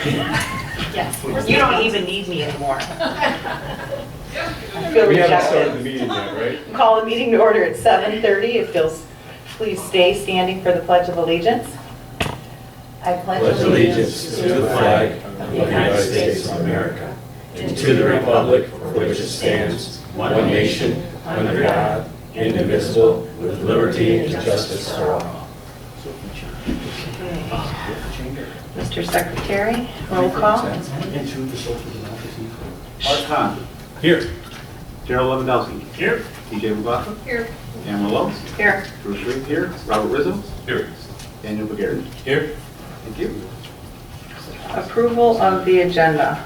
Yes, you don't even need me anymore. I feel We haven't started the rejected. meeting yet, right? Call the meeting to order at 7:30. If you'll please stay standing for the Pledge of Allegiance. I Pledge allegiance to the flag of the United States of America and to the republic for which it stands, one nation, under God, indivisible, with liberty and justice for all. Mr. Secretary, roll call. Art Khan. Here. Gerald Lewandowski. Here. TJ McLaughlin. Here. Pamela Lowe. Here. Bruce Reed here. Robert Rizzo. Here. Daniel Begary. Here. Thank you. Approval of the agenda.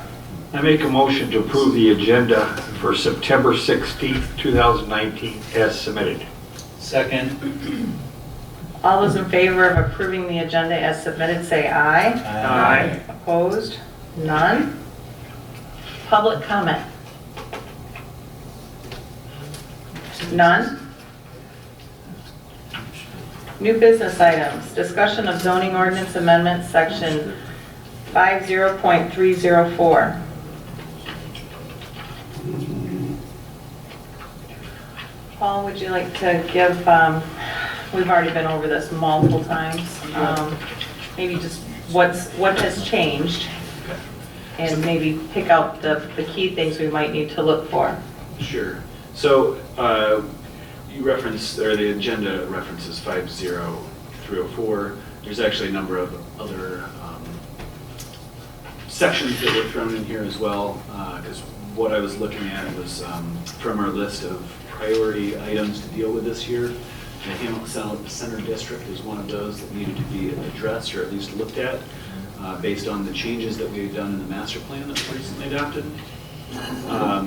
I make a motion to approve the agenda for September 16th, 2019 as submitted. Second. All those in favor of approving the agenda as submitted, say aye. Aye. Opposed? None. Public comment? None. New business items. Discussion of zoning ordinance amendment, section 50.304. Paul, would you like to give, we've already been over this multiple times, maybe just what has changed, and maybe pick out the key things we might need to look for. Sure. So you referenced, or the agenda references 50304. There's actually a number of other sections that were thrown in here as well, because what I was looking at was from our list of priority items to deal with this year. The Hamilton Center District is one of those that needed to be addressed or at least looked at based on the changes that we had done in the master plan that was recently adopted.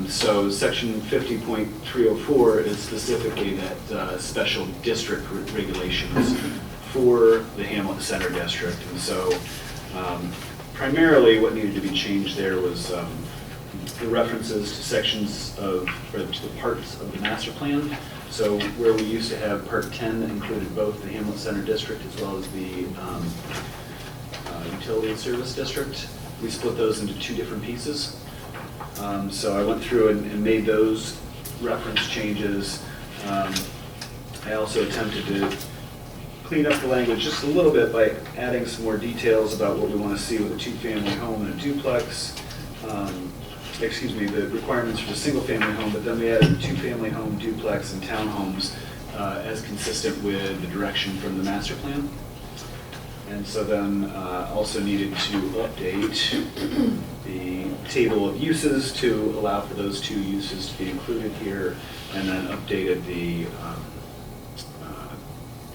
So section 50.304 is specifically that special district regulations for the Hamlet Center District. And so primarily what needed to be changed there was the references to sections of, or to the parts of the master plan. So where we used to have part 10 that included both the Hamlet Center District as well as the Utility and Service District, we split those into two different pieces. So I went through and made those reference changes. I also attempted to clean up the language just a little bit by adding some more details about what we want to see with a two-family home and a duplex. Excuse me, the requirements for the single-family home, but then we added two-family home, duplex, and townhomes as consistent with the direction from the master plan. And so then also needed to update the table of uses to allow for those two uses to be included here, and then updated the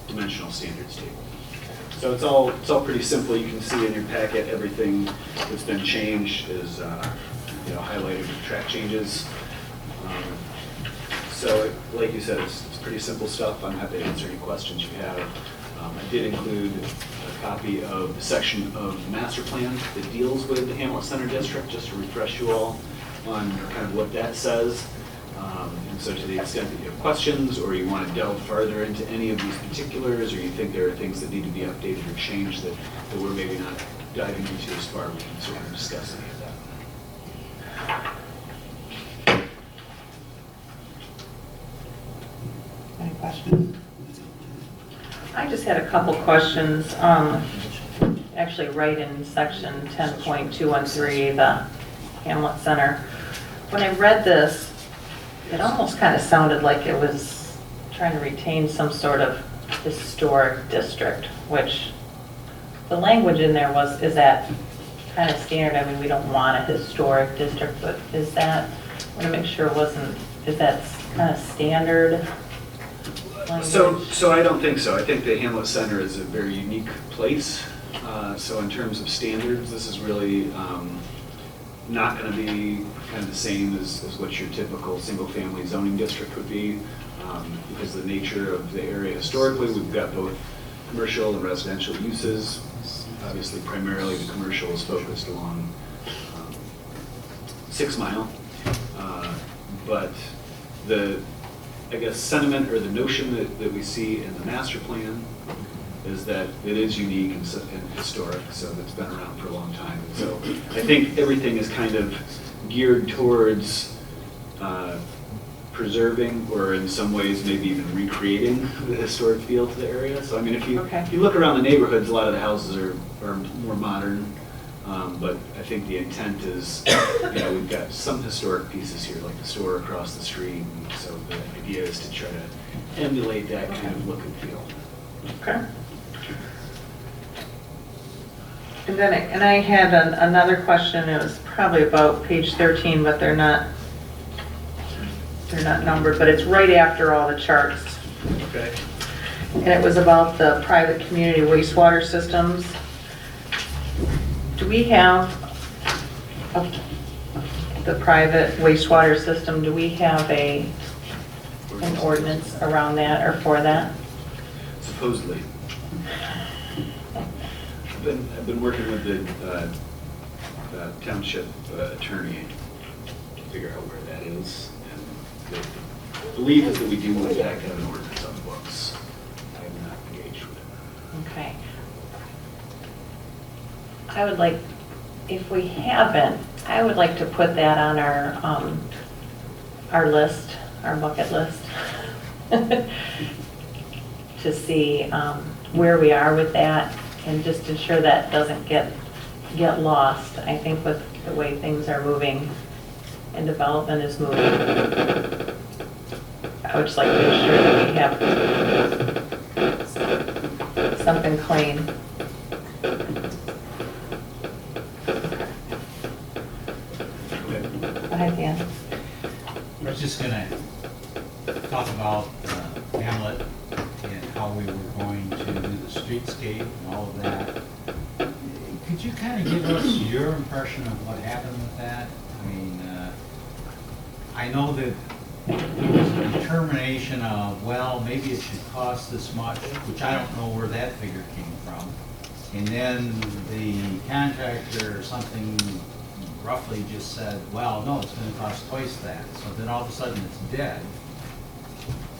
dimensional standards table. So it's all pretty simple. You can see in your packet everything that's been changed is highlighted with track changes. So like you said, it's pretty simple stuff. I'm happy to answer any questions you have. I did include a copy of the section of the master plan that deals with the Hamlet Center District, just to refresh you all on kind of what that says. And so to the extent that you have questions, or you want to delve farther into any of these particulars, or you think there are things that need to be updated or changed that we're maybe not diving into as far, we can sort of discuss any of that. Any questions? I just had a couple questions, actually right in section 10.213, the Hamlet Center. When I read this, it almost kind of sounded like it was trying to retain some sort of historic district, which the language in there is that kind of standard? I mean, we don't want a historic district, but is that, I want to make sure is that kind of standard language? So I don't think so. I think the Hamlet Center is a very unique place. So in terms of standards, this is really not going to be kind of the same as what your typical single-family zoning district would be, because of the nature of the area historically. We've got both commercial and residential uses. Obviously, primarily the commercial is focused along 6 Mile, but the, I guess, sentiment or the notion that we see in the master plan is that it is unique and historic, so it's been around for a long time. And so I think everything is kind of geared towards preserving, or in some ways maybe even recreating the historic feel to the area. So I mean, if you look around the neighborhoods, a lot of the houses are more modern, but I think the intent is, we've got some historic pieces here, like the store across the street, and so the idea is to try to emulate that kind of look and feel. Okay. And then, I had another question. It was probably about page 13, but they're not numbered, but it's right after all the charts. Okay. And it was about the private community wastewater systems. Do we have the private wastewater system? Do we have an ordinance around that or for that? Supposedly. I've been working with the township attorney to figure out where that is. And the belief is that we do in fact have an ordinance on the books. I have not engaged with it. Okay. I would like, if we haven't, I would like to put that on our list, our bucket list, to see where we are with that, and just ensure that doesn't get lost. I think with the way things are moving and development is moving, I would just like to ensure that we have something clean. Go ahead, Dan. I was just gonna talk about Hamlet and how we were going to do the streetscape and all of that. Could you kind of give us your impression of what happened with that? I mean, I know that there was a determination of, well, maybe it should cost this much, which I don't know where that figure came from. And then the contractor or something roughly just said, well, no, it's going to cost twice that. So then all of a sudden it's dead.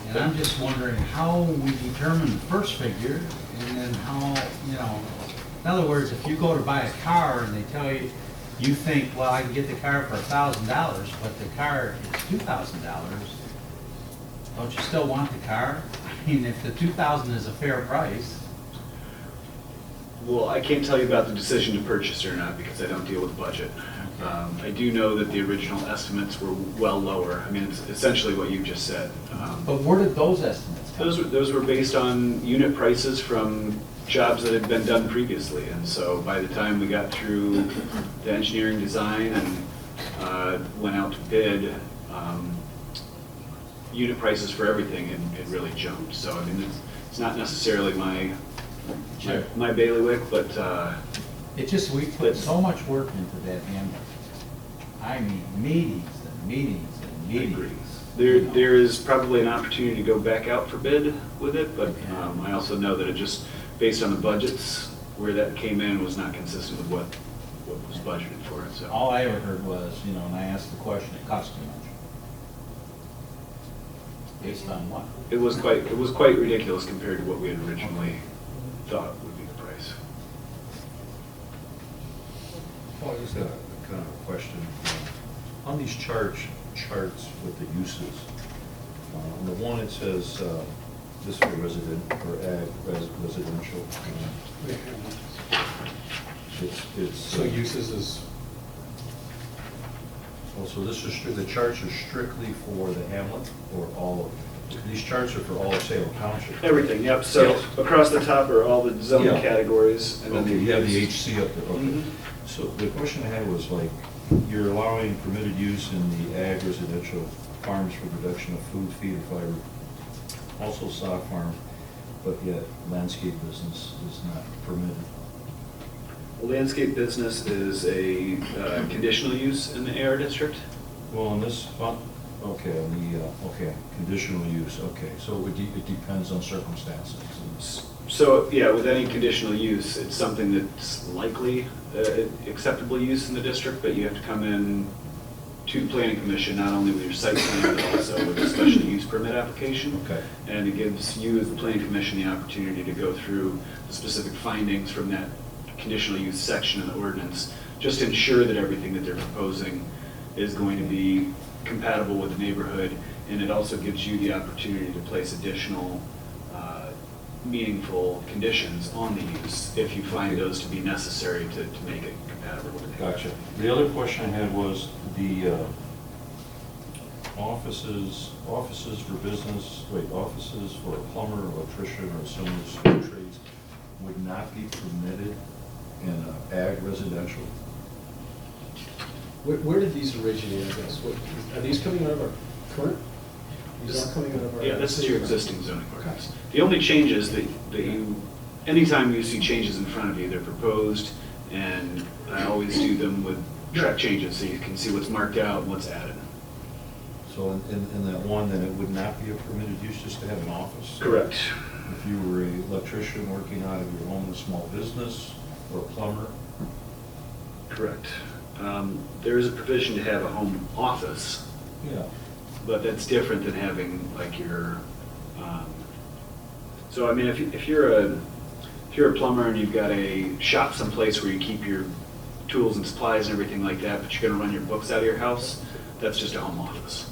And I'm just wondering how we determine the first figure, and then how, in other words, if you go to buy a car and they tell you, you think, well, I can get the car for $1,000, but the car is $2,000, don't you still want the car? I mean, if the $2,000 is a fair price. Well, I can't tell you about the decision to purchase or not because I don't deal with budget. I do know that the original estimates were well lower. I mean, it's essentially what you just said. But where did those estimates come from? Those were based on unit prices from jobs that had been done previously. And so by the time we got through the engineering design and went out to bid, unit prices for everything had really jumped. So I mean, it's not necessarily my bailiwick, but It just, we put so much work into that Hamlet. I mean, meetings and meetings and meetings. there is probably an opportunity to go back out for bid with it, but I also know that it just, based on the budgets, where that came in was not consistent with what was budgeted for it, so. All I ever heard was, and I asked the question, it cost too much. Based on what? It was quite ridiculous compared to what we had originally thought would be the price. Well, I just got a kind of a question. On these charts with the uses, on the one it says, this for resident, or ag residential. It's. So uses is, Oh, so this is, the charts are strictly for the hamlet, or all of, these charts are for all of Salem Township? Everything, yep, so Yes. across the top are all the zone Yeah. categories. And then Okay, you have the uses. HC up there, okay. Mhm. So the question I had was like, you're allowing permitted use in the ag residential farms for production of food, feed, or fiber, also sock farm, but yet landscape business is not permitted. Landscape business is a conditional use in the AR district. Well, on this, okay, on the, okay, conditional use, okay, so it depends on circumstances. So, yeah, with any conditional use, it's something that's likely acceptable use in the district, but you have to come in to the planning commission, not only with your site plan, but also with a special use permit application. Okay. And it gives you, as the planning commission, the opportunity to go through the specific findings from that conditional use section of the ordinance, just to ensure that everything that they're proposing is going to be compatible with the neighborhood. And it also gives you the opportunity to place additional meaningful conditions on the use if you find those to be necessary to make it compatible with the neighborhood. Gotcha. The other question I had was the offices for business, offices for a plumber, electrician, or similar skilled trades would not be permitted in ag residential? Where did these originate, I guess? Are these coming out of our current? These are coming out of our... Yeah, this is your existing zoning ordinance. The only changes that you, anytime you see changes in front of you, they're proposed, and I always do them with track changes, so you can see what's marked out and what's added. So in that one, then it would not be a permitted use just to have an office? Correct. If you were an electrician working out of your home in a small business, or a plumber? Correct. There is a provision to have a home office, Yeah. but that's different than having like your, so I mean, if you're a plumber and you've got a shop someplace where you keep your tools and supplies and everything like that, but you're gonna run your books out of your house, that's just a home office.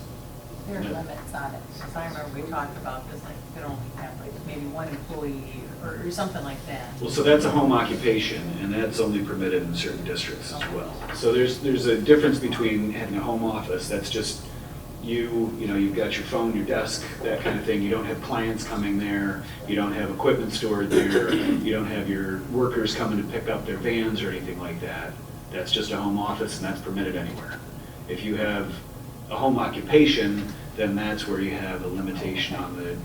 There are limits on it, because I remember we talked about this, like, you could only have like maybe one employee or something like that. Well, so that's a home occupation, and that's only permitted in certain districts as well. So there's a difference between having a home office, that's just you know, you've got your phone, your desk, that kind of thing. You don't have clients coming there, you don't have equipment stored there, you don't have your workers coming to pick up their vans or anything like that. That's just a home office, and that's permitted anywhere. If you have a home occupation, then that's where you have a limitation on the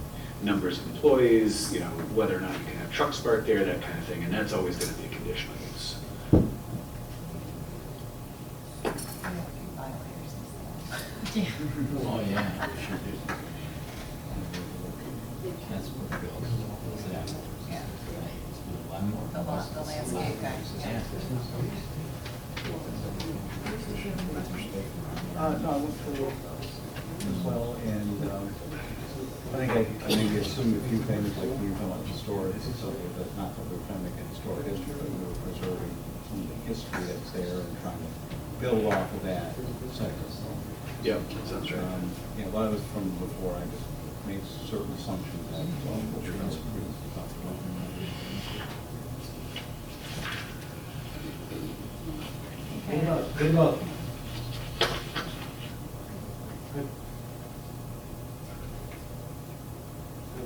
numbers of employees, you know, whether or not you can have trucks parked there, that kind of thing, and that's always going to be a conditional use. Oh, yeah, sure do. That's what it goes. Yeah. The landscape guy. Yeah. No, I went through as well, and I think I maybe assumed a few things, like we were talking about historic, so that's not that we're trying to make a historic history, but we were preserving some of the history that's there and trying to build off of that sector. Yep, sounds right. Yeah, well, that was from before, I just made certain assumptions that was all what we talked about. What about,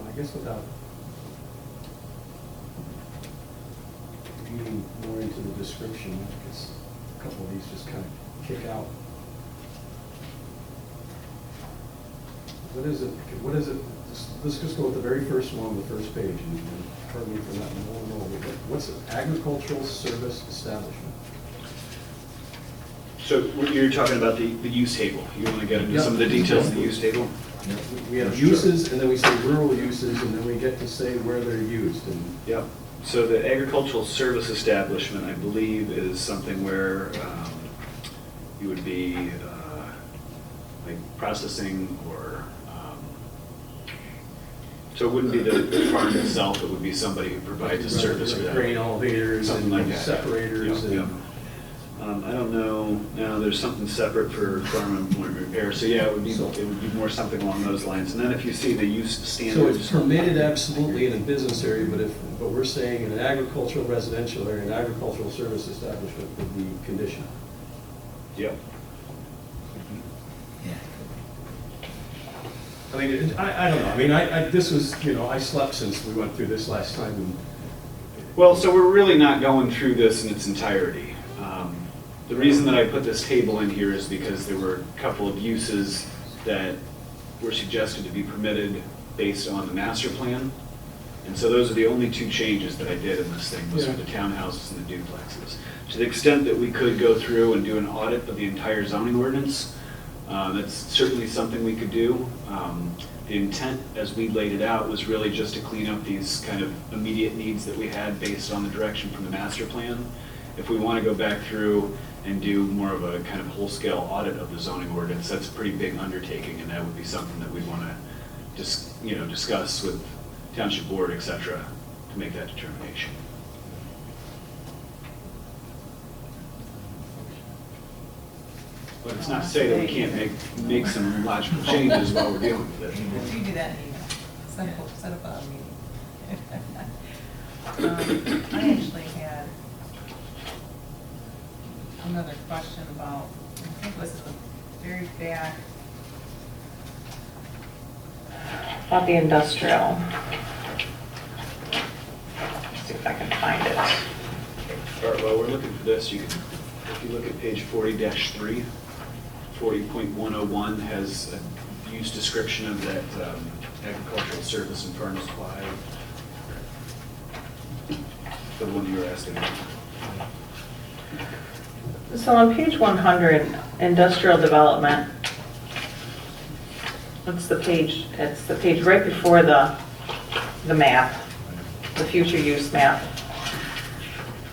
I guess without getting more into the description, I guess a couple of these just kind of kick out. What is it, let's just go with the very first one on the first page, and pardon me for that, what's it, agricultural service establishment? So you're talking about the use table. You want to get into some of the details of the use table? We have uses, and then we say rural uses, and then we get to say where they're used, and Yep. So the agricultural service establishment, I believe, is something where you would be like processing or, so it wouldn't be the farm itself, it would be somebody who provides a service for that. grain elevators Something and like that. separators Yep, yep. and. I don't know, now there's something separate for farm implement repair, so yeah, it would be more something along those lines. And then if you see the use So standards. it's permitted absolutely in a business area, but we're saying in an agricultural residential area, an agricultural service establishment would be conditional. Yep. Yeah. I mean, I don't know, I mean, this was, I slept since we went through this last time, and Well, so we're really not going through this in its entirety. The reason that I put this table in here is because there were a couple of uses that were suggested to be permitted based on the master plan. And so those are the only two changes that I did in this thing, was for the townhouses and the duplexes. To the extent that we could go through and do an audit of the entire zoning ordinance, that's certainly something we could do. The intent, as we laid it out, was really just to clean up these kind of immediate needs that we had based on the direction from the master plan. if we want to go back through and do more of a kind of whole-scale audit of the zoning ordinance, that's a pretty big undertaking, and that would be something that we'd want to discuss with township board, et cetera, to make that determination. But it's not to say that we can't make some logical changes while we're dealing with it. You do that in email. Set up a meeting. I actually had another question about, I think it was the very back, about the industrial. Let's see if I can find it. All right, while we're looking for this, if you look at page 40-3, 40.101 has a use description of that agricultural service and farm supply. The one you were asking about. So on page 100, industrial development, it's the page right before the map, the future use map.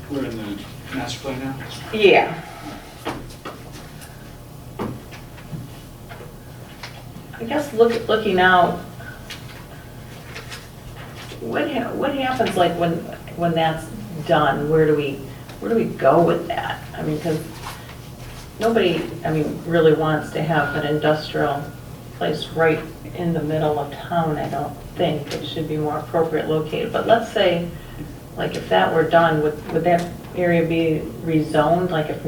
We're in the master plan now? Yeah. I guess looking out, what happens like when that's done? Where do we go with that? I mean, because nobody, really wants to have an industrial place right in the middle of town. I don't think it should be more appropriate located. But let's say, like, if that were done, would that area be rezoned? Like, if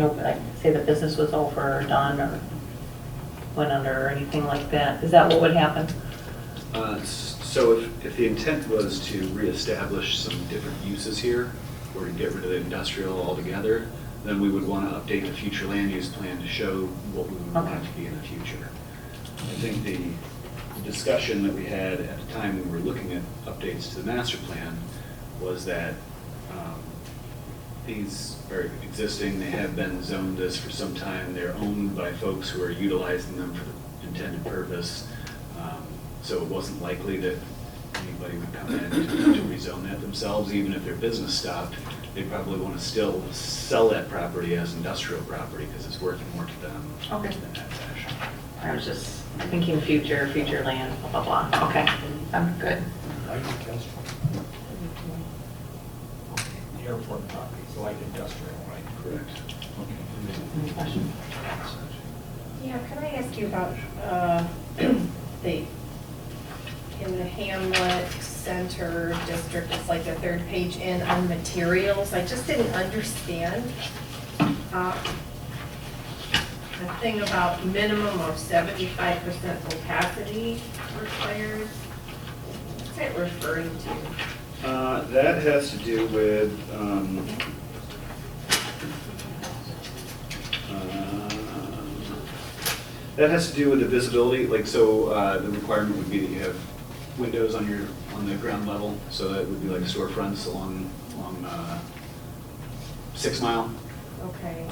say the business was over or done or went under or anything like that? Is that what would happen? So if the intent was to reestablish some different uses here, or to get rid of the industrial altogether, then we would want to update the future land use plan to show what we would want it to be in the future. I think the discussion that we had at the time when we were looking at updates to the master plan was that these are existing, they have been zoned this for some time, they're owned by folks who are utilizing them for the intended purpose. So it wasn't likely that anybody would come in to rezone that themselves, even if their business stopped. They'd probably want to still sell that property as industrial property because it's worth more to them Okay. in that fashion. I was just thinking future land, blah, blah, blah. Okay, I'm good. Airport property, so like industrial, right? Correct. Any questions? Yeah, can I ask you about in the Hamlet Center District, it's like the third page in on materials. I just didn't understand the thing about minimum of 75% opacity required. What's that referring to? That has to do with the visibility. Like, so the requirement would be that you have windows on the ground level, so that would be like storefronts along 6 Mile. Okay.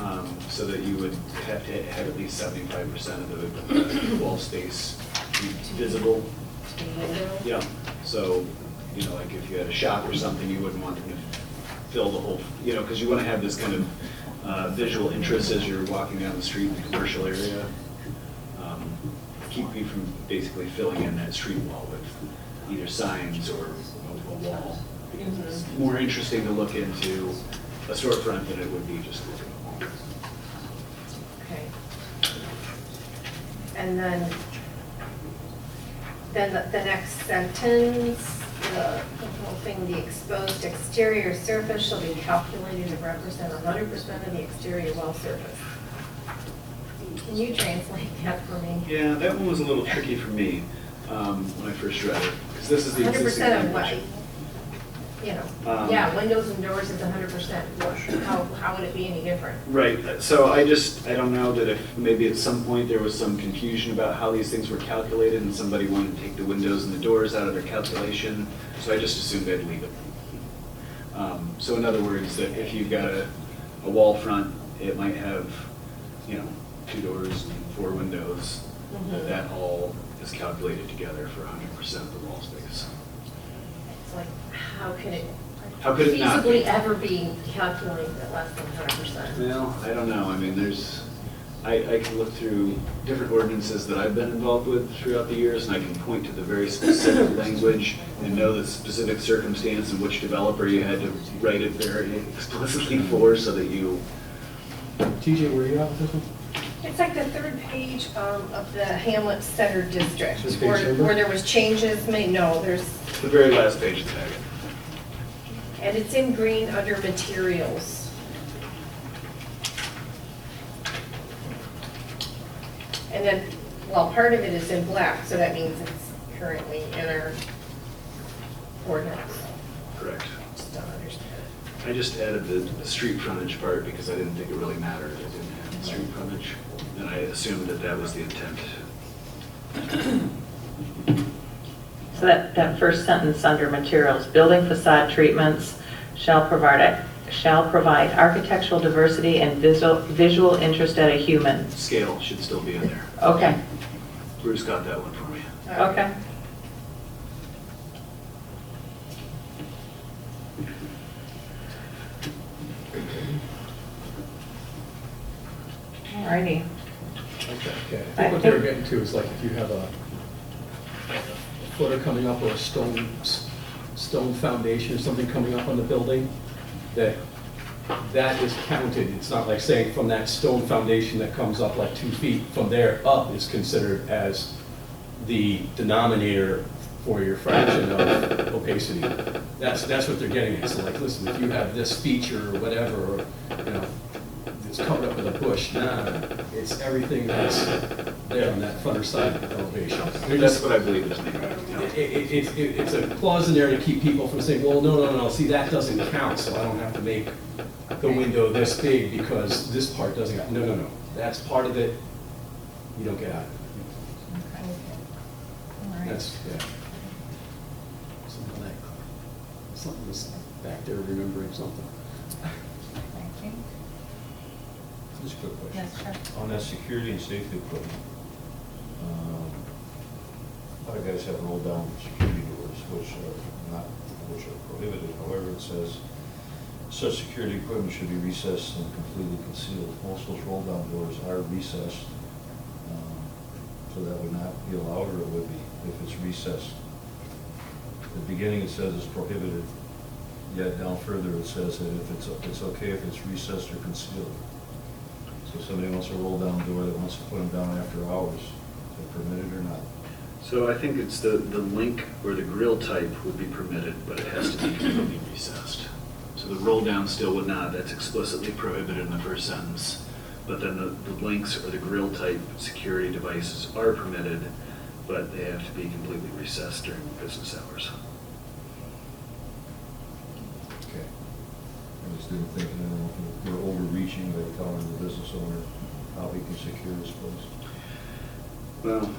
So that you would have to have at least 75% of the wall space be visible. Window? Yeah. So, like if you had a shop or something, you wouldn't want them to fill the whole, because you want to have this kind of visual interest as you're walking down the street in the commercial area. Keep you from basically filling in that street wall with either signs or a wall. It's more interesting to look into a storefront than it would be just looking at a wall. Okay. And then the next sentence, the whole thing, the exposed exterior surface shall be calculated to represent 100% of the exterior wall surface. Can you translate that for me? Yeah, that one was a little tricky for me when I first read it, because this is the existing 100% of what? language. Yeah, windows and doors is 100%. How would it be any different? Right, so I don't know that if maybe at some point there was some confusion about how these things were calculated and somebody wanted to take the windows and the doors out of their calculation, so I just assumed they'd leave it. So in other words, that if you've got a wall front, it might have, 2 doors and 4 windows, that all is calculated together for 100% of the wall space. It's like, how can it, How could it not feasibly be? ever be calculated at less than 100%. Well, I don't know. I mean, I can look through different ordinances that I've been involved with throughout the years, and I can point to the very specific language and know the specific circumstance in which developer you had to write it very explicitly for, so that you, TJ, where are you at with this one? It's like the third page of the Hamlet Center District, This page number? where there was changes made, no, there's, the very last page of the packet. and it's in green under materials. And then, well, part of it is in black, so that means it's currently in our ordinance. Correct. Just don't understand it. I just added the street frontage part because I didn't think it really mattered. It didn't have the street frontage, and I assumed that that was the intent. So that first sentence under materials, building facade treatments shall provide architectural diversity and visual interest at a human. Scale should still be in there. Okay, Bruce got that one for me. okay. Alrighty. Okay, I think what they were getting to is like if you have a footer coming up or a stone foundation or something coming up on the building, that is counted. It's not like saying from that stone foundation that comes up like 2 feet, from there up is considered as the denominator for your fraction of opacity. That's what they're getting at. So like, listen, if you have this feature or whatever, or, you know, it's covered up with a bush, it's everything that's there on that fronter side elevation. That's what I believe is named. It's a clause in there to keep people from saying, well, no, see, that doesn't count, so I don't have to make the window this big because this part doesn't count. No, that's part of it, you don't get out of it. All right. That's, yeah. Something was back there remembering something. Thank you. Just a quick question. Yes, sure. On that security and safety equipment, a lot of guys have rolled down security doors, which are prohibited. However, it says such security equipment should be recessed and completely concealed. Most of those roll down doors are recessed, so that would not be allowed, or it would be if it's recessed. At the beginning it says it's prohibited, yet down further it says that if it's okay if it's recessed or concealed. So if somebody wants to roll down a door that wants to put them down after hours, is it permitted or not? So I think it's the link or the grill type would be permitted, but it has to be completely recessed. So the roll down still would not, that's explicitly prohibited in the first sentence. But then the links or the grill type security devices are permitted, but they have to be completely recessed during business hours. Okay. I just didn't think, if we're overreaching by telling the business owner how he can secure his place. Well,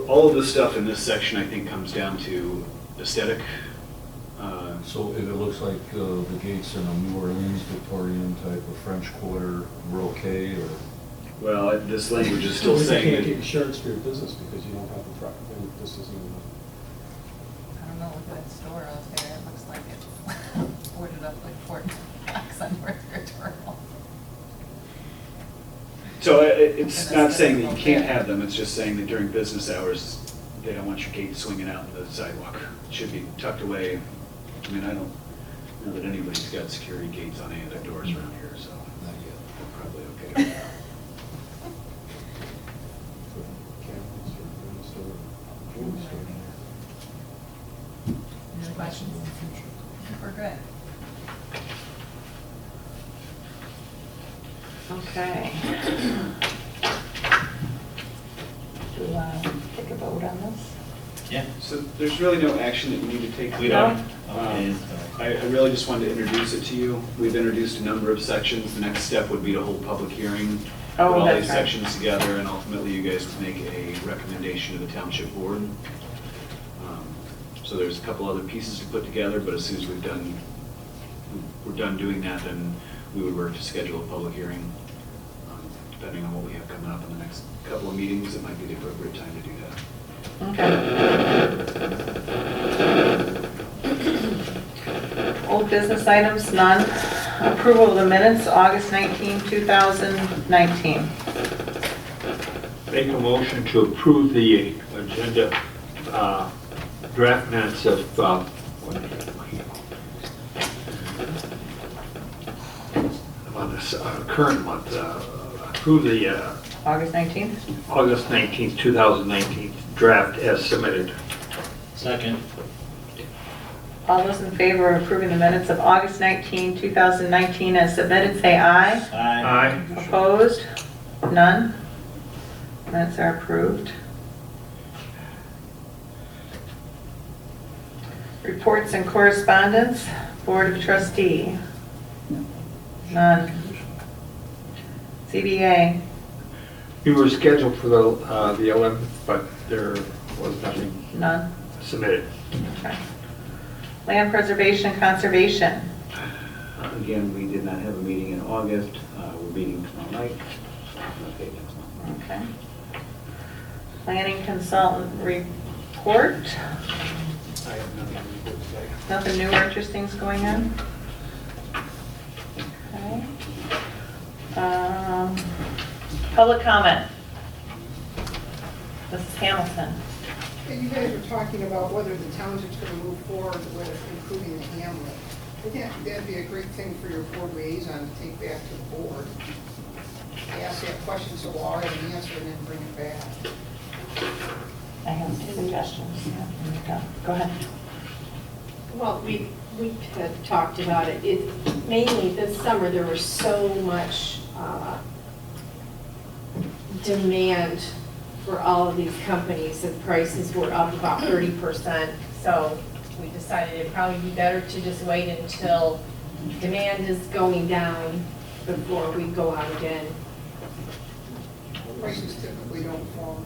all of the stuff in this section, I think, comes down to aesthetic. So if it looks like the gates in a New Orleans Victorian type of French Quarter, we're okay, or? Well, this language is still You saying can't that. get insurance for your business because you don't have the truck, and this isn't. I don't know what that store out there, it looks like it's boarded up like Fort Knox on North Territorial. So it's not saying that you can't have them, it's just saying that during business hours, they don't want your gate swinging out in the sidewalk. It should be tucked away. I mean, I don't know that anybody's got security gates on any of their doors around here, so Not yet. we're probably okay with that. Any other questions? I think we're good. Okay. Do you want to take a vote on this? Yeah. So there's really no action that you need to take. We don't. Um, I really just wanted to introduce it to you. We've introduced a number of sections. The next step would be to hold public hearing, put Oh, all that's these right. sections together, and ultimately you guys would make a recommendation to the township board. So there's a couple other pieces to put together, but as soon as we're done doing that, then we would work to schedule a public hearing. Depending on what we have coming up in the next couple of meetings, it might be the appropriate time to do that. Okay. Old old business items, none. Approval of the minutes, August 19, 2019. Make a motion to approve the agenda draft minutes of, on this current month, approve the August 19th? August 19th, 2019 draft as submitted. Second. All those in favor of approving the minutes of August 19, 2019 as submitted, say aye. Aye. Opposed? None? Minutes are approved. Reports and correspondence, Board of Trustee. None. CBA. We were scheduled for the 11th, but there was nothing None. submitted. Okay. Land Preservation Conservation. Again, we did not have a meeting in August. We're meeting tomorrow night. Okay, next month. Okay. Planning Consultant Report. I have nothing to report today. Nothing new or interesting is going on? Okay. Public comment. Mrs. Hamilton. You guys were talking about whether the township's going to move forward with improving the hamlet. I think that'd be a great thing for your board liaison to take back to the board. Ask that question so Laura have an answer and then bring it back. I have two suggestions. Yeah, go ahead. Well, we had talked about it. Mainly this summer, there was so much demand for all of these companies, and prices were up about 30%. So we decided it'd probably be better to just wait until demand is going down before we go out again. Prices typically don't fall.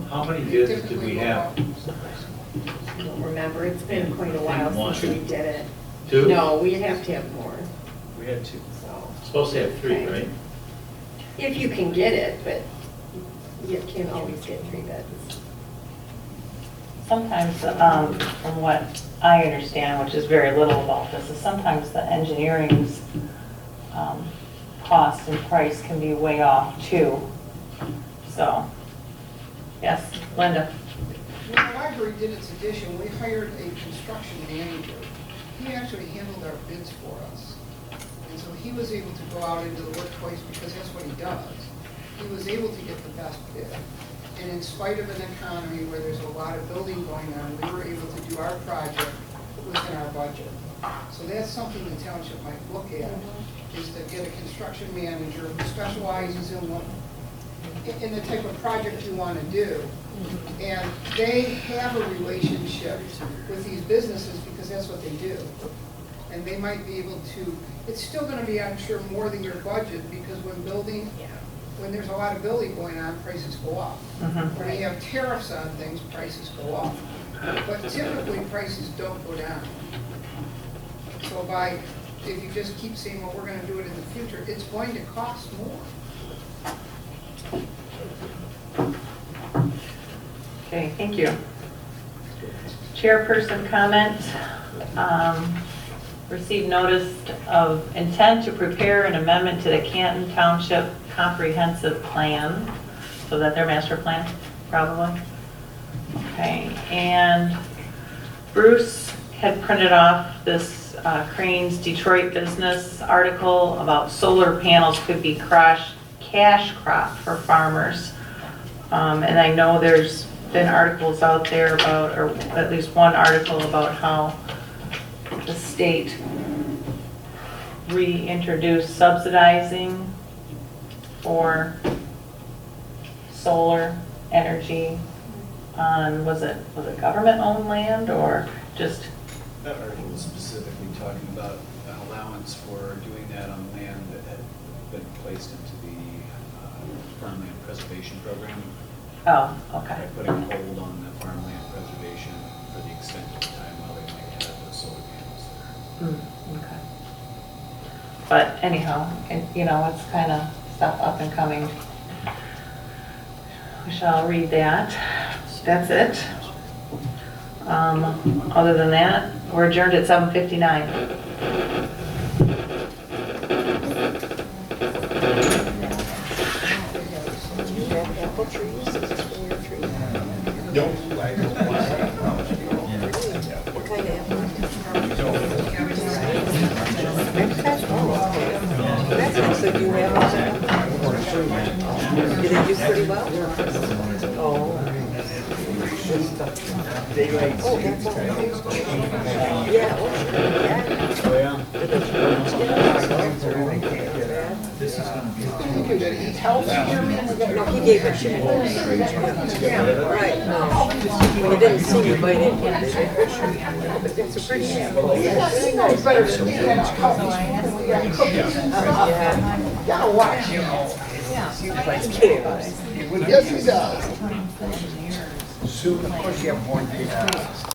How many bids did we have? I don't remember, it's been quite a while since we did it. Two? No, we have to have more, We had two. so. Supposed to have three, Okay. right? If you can get it, but you can't always get 3 bids. Sometimes, from what I understand, which is very little about this, is sometimes the engineering's cost and price can be way off too. So, yes, Linda. When the library did its addition, we hired a construction manager. He actually handled our bids for us. And so he was able to go out into the workplace because that's what he does. He was able to get the best bid. And in spite of an economy where there's a lot of building going on, we were able to do our project within our budget. So that's something the township might look at, is to get a construction manager who specializes in the type of project you want to do. And they have a relationship with these businesses because that's what they do. And they might be able to, it's still going to be, I'm sure, more than your budget, because when there's a lot of building going on, prices go up. When you have tariffs on things, prices go up. But typically, prices don't go down. So if you just keep saying, well, we're going to do it in the future, it's going to cost more. Okay, thank you. Chairperson comment. Received notice of intent to prepare an amendment to the Canton Township Comprehensive Plan. So that their master plan, probably. Okay, and Bruce had printed off this Crane's Detroit Business article about solar panels could be cash crop for farmers. And I know there's been articles out there about, or at least one article about how the state reintroduced subsidizing for solar energy on, was it government-owned land or just? That article was specifically talking about an allowance for doing that on land that had been placed into the farmland preservation program. Oh, okay. By putting a hold on the farmland preservation for the extent of time while they might have the solar panels there. Okay. But anyhow, it's kind of stuff up and coming. We shall read that. That's it. Other than that, We're adjourned at 7:59. Apple trees, is this from your tree? What kind of apple? That's nice, so do you have one? Did it do pretty well? Oh. Oh, that's all. Yeah, oh, yeah. No, he gave it to me. Right, no. When you didn't see me bite it. But that's a pretty apple. It's better than Spanish coffee. Gotta watch him. Yes, he does. Soon, of course, you have more